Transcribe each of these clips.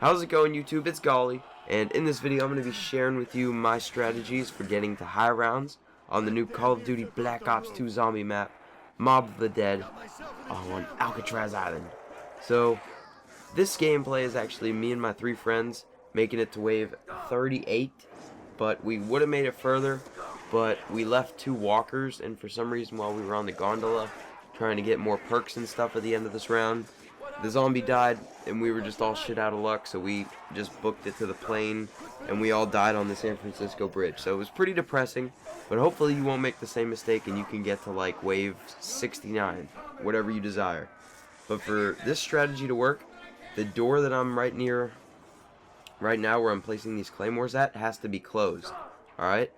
How's it going, YouTube? It's Golly, and in this video I'm going to be sharing with you my strategies for getting to high rounds on the new Call of Duty Black Ops 2 zombie map, Mob of the Dead, on Alcatraz Island. So, this gameplay is actually me and my 3 friends making it to wave 38, but we would have made it further, but we left 2 walkers, and for some reason while we were on the gondola trying to get more perks and stuff at the end of this round, the zombie died, and we were just all shit out of luck, so we just booked it to the plane, and we all died on the San Francisco bridge. So it was pretty depressing, but hopefully you won't make the same mistake and you can get to like wave 69, whatever you desire. But for this strategy to work, the door that I'm right near right now where I'm placing these claymores at has to be closed, alright?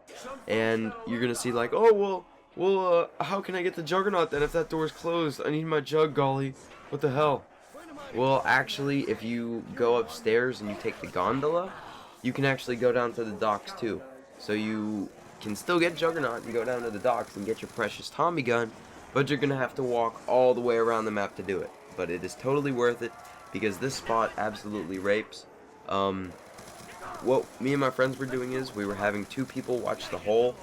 And you're gonna see like, oh, well, how can I get the Juggernaut then if that door's closed? I need my jug, Golly. What the hell? Well, actually, if you go upstairs and you take the gondola, you can actually go down to the docks too. So you can still get Juggernaut and go down to the docks and get your precious Tommy gun, but you're going to have to walk all the way around the map to do it. But it is totally worth it because this spot absolutely rapes. What me and my friends were doing is we were having 2 people watch the hole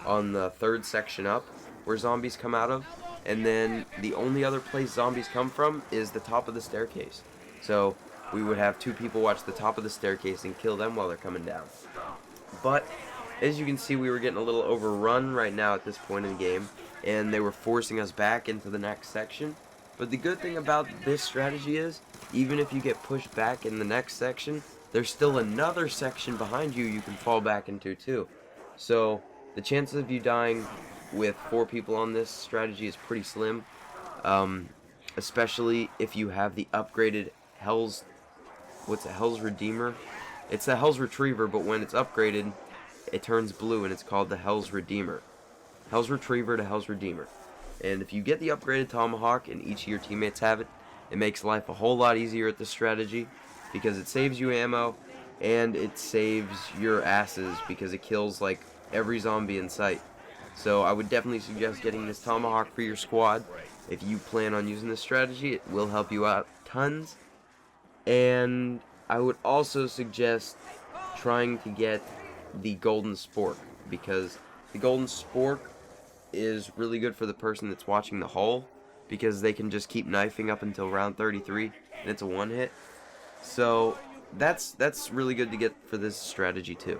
on the 3rd section up where zombies come out of. And then the only other place zombies come from is the top of the staircase. So we would have 2 people watch the top of the staircase and kill them while they're coming down. But as you can see, we were getting a little overrun right now at this point in the game, and they were forcing us back into the next section. But the good thing about this strategy is, even if you get pushed back in the next section, there's still another section behind you can fall back into too. So the chances of you dying with 4 people on this strategy is pretty slim, especially if you have the upgraded Hell's Redeemer. It's the Hell's Retriever, but when it's upgraded it turns blue and it's called the Hell's Redeemer. Hell's Retriever to Hell's Redeemer. And if you get the upgraded Tomahawk and each of your teammates have it, it makes life a whole lot easier at this strategy because it saves you ammo and it saves your asses because it kills like every zombie in sight. So I would definitely suggest getting this Tomahawk for your squad. If you plan on using this strategy, it will help you out tons. And I would also suggest trying to get the Golden Spork, because the Golden Spork is really good for the person that's watching the hull, because they can just keep knifing up until round 33 and it's a 1-hit. So that's really good to get for this strategy too.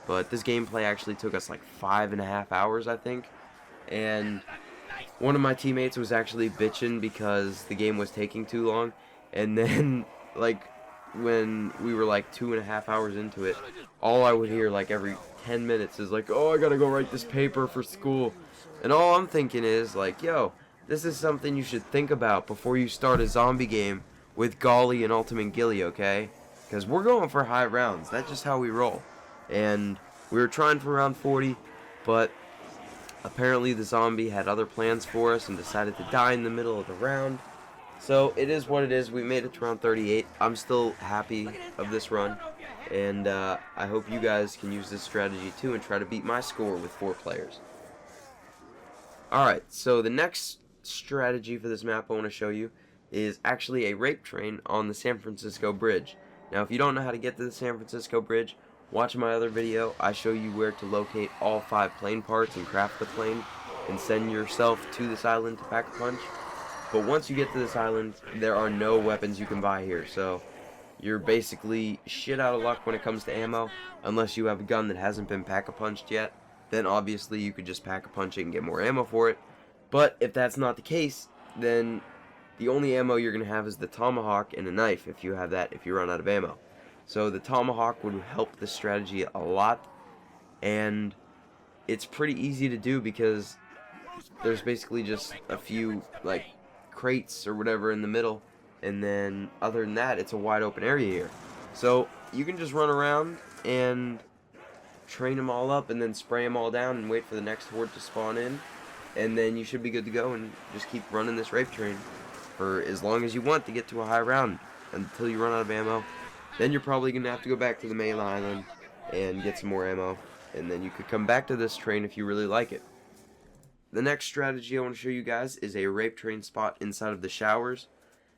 But this gameplay actually took us like 5.5 hours, I think. And one of my teammates was actually bitching because the game was taking too long. And then, like, when we were like 2.5 hours into it, all I would hear like every 10 minutes is like, oh, I gotta go write this paper for school. And all I'm thinking is like, yo, this is something you should think about before you start a zombie game with Golly and Ultimate Gilly, okay? Because we're going for high rounds. That's just how we roll. And we were trying for round 40, but apparently the zombie had other plans for us and decided to die in the middle of the round. So it is what it is. We made it to round 38. I'm still happy of this run, and I hope you guys can use this strategy too and try to beat my score with 4 players. Alright, so the next strategy for this map I want to show you is actually a rape train on the San Francisco bridge. Now if you don't know how to get to the San Francisco bridge, watch my other video. I show you where to locate all 5 plane parts and craft the plane and send yourself to this island to pack a punch. But once you get to this island, there are no weapons you can buy here, so you're basically shit out of luck when it comes to ammo, unless you have a gun that hasn't been pack-a-punched yet. Then obviously you could just pack-a-punch it and get more ammo for it. But if that's not the case, then the only ammo you're going to have is the Tomahawk and a knife if you have that, if you run out of ammo. So the Tomahawk would help this strategy a lot, and it's pretty easy to do because there's basically just a few like crates or whatever in the middle, and then other than that it's a wide open area here. So you can just run around and train them all up and then spray them all down and wait for the next horde to spawn in, and then you should be good to go and just keep running this rape train for as long as you want to get to a high round until you run out of ammo. Then you're probably going to have to go back to the main island and get some more ammo, and then you could come back to this train if you really like it. The next strategy I want to show you guys is a rape train spot inside of the showers.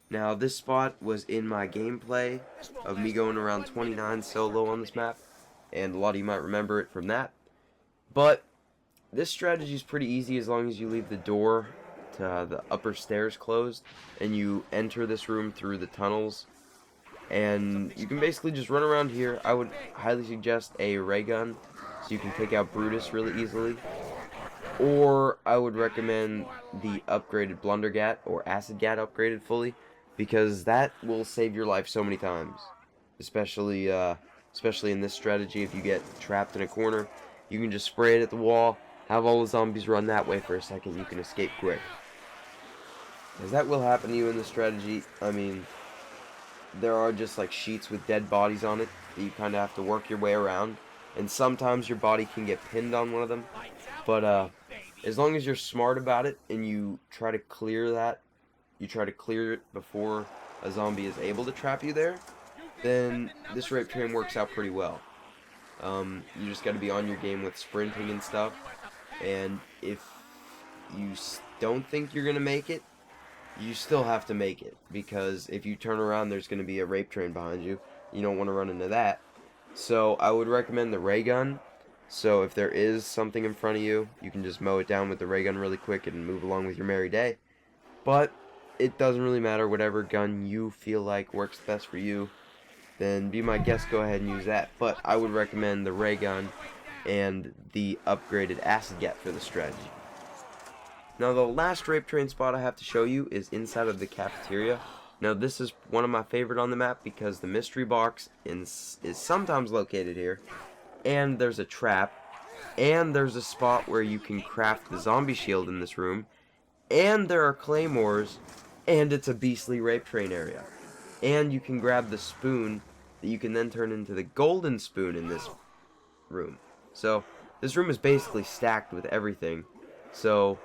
Now this spot was in my gameplay of me going around 29 solo on this map, and a lot of you might remember it from that. But this strategy is pretty easy as long as you leave the door to the upper stairs closed and you enter this room through the tunnels, and you can basically just run around here. I would highly suggest a ray gun so you can take out Brutus really easily, or I would recommend the upgraded Blundergat or Acid Gat upgraded fully, because that will save your life so many times, especially in this strategy. If you get trapped in a corner, you can just spray it at the wall, have all the zombies run that way for a second, you can escape quick. As that will happen to you in this strategy. I mean, there are just like sheets with dead bodies on it that you kind of have to work your way around, and sometimes your body can get pinned on one of them, but as long as you're smart about it and you try to clear it before a zombie is able to trap you there, then this rape train works out pretty well. You just got to be on your game with sprinting and stuff, and if you don't think you're gonna make it, you still have to make it, because if you turn around there's gonna be a rape train behind you. You don't want to run into that. So I would recommend the ray gun. So if there is something in front of you, you can just mow it down with the ray gun really quick and move along with your merry day. But it doesn't really matter. Whatever gun you feel like works best for you, then be my guest, go ahead and use that. But I would recommend the ray gun and the upgraded Acid Gat for the strategy. Now the last rape train spot I have to show you is inside of the cafeteria. Now this is one of my favorite on the map because the mystery box is sometimes located here, and there's a trap, and there's a spot where you can craft the zombie shield in this room, and there are claymores, and it's a beastly rape train area. And you can grab the spoon that you can then turn into the golden spoon in this room. So this room is basically stacked with everything. So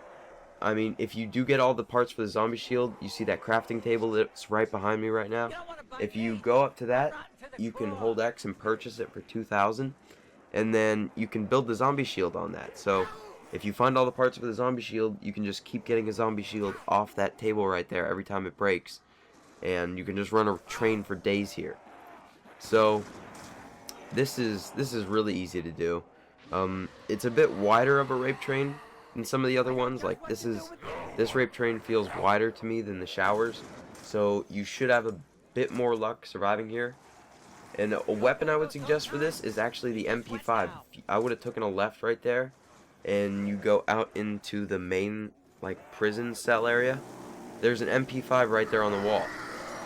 I mean, if you do get all the parts for the zombie shield, you see that crafting table that's right behind me right now. If you go up to that, you can hold X and purchase it for 2,000, and then you can build the zombie shield on that. So if you find all the parts for the zombie shield, you can just keep getting a zombie shield off that table right there every time it breaks, and you can just run a train for days here. So this is really easy to do. It's a bit wider of a rape train than some of the other ones. Like this rape train feels wider to me than the showers, so you should have a bit more luck surviving here. And a weapon I would suggest for this is actually the MP5. I would have taken a left right there, and you go out into the main like prison cell area. There's an MP5 right there on the wall,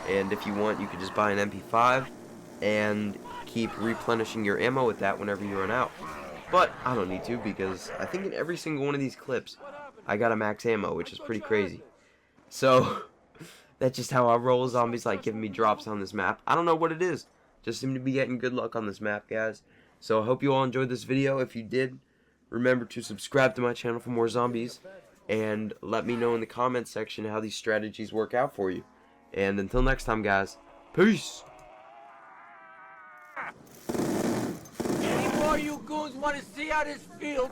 and if you want, you could just buy an MP5 and keep replenishing your ammo with that whenever you run out. But I don't need to, because I think in every single one of these clips I got a max ammo, which is pretty crazy. So that's just how I roll. Zombies like giving me drops on this map. I don't know what it is. Just seem to be getting good luck on this map, guys. So I hope you all enjoyed this video. If you did, remember to subscribe to my channel for more zombies, and let me know in the comments section how these strategies work out for you. And until next time, guys, peace! Any more of you goons want to see how this feels?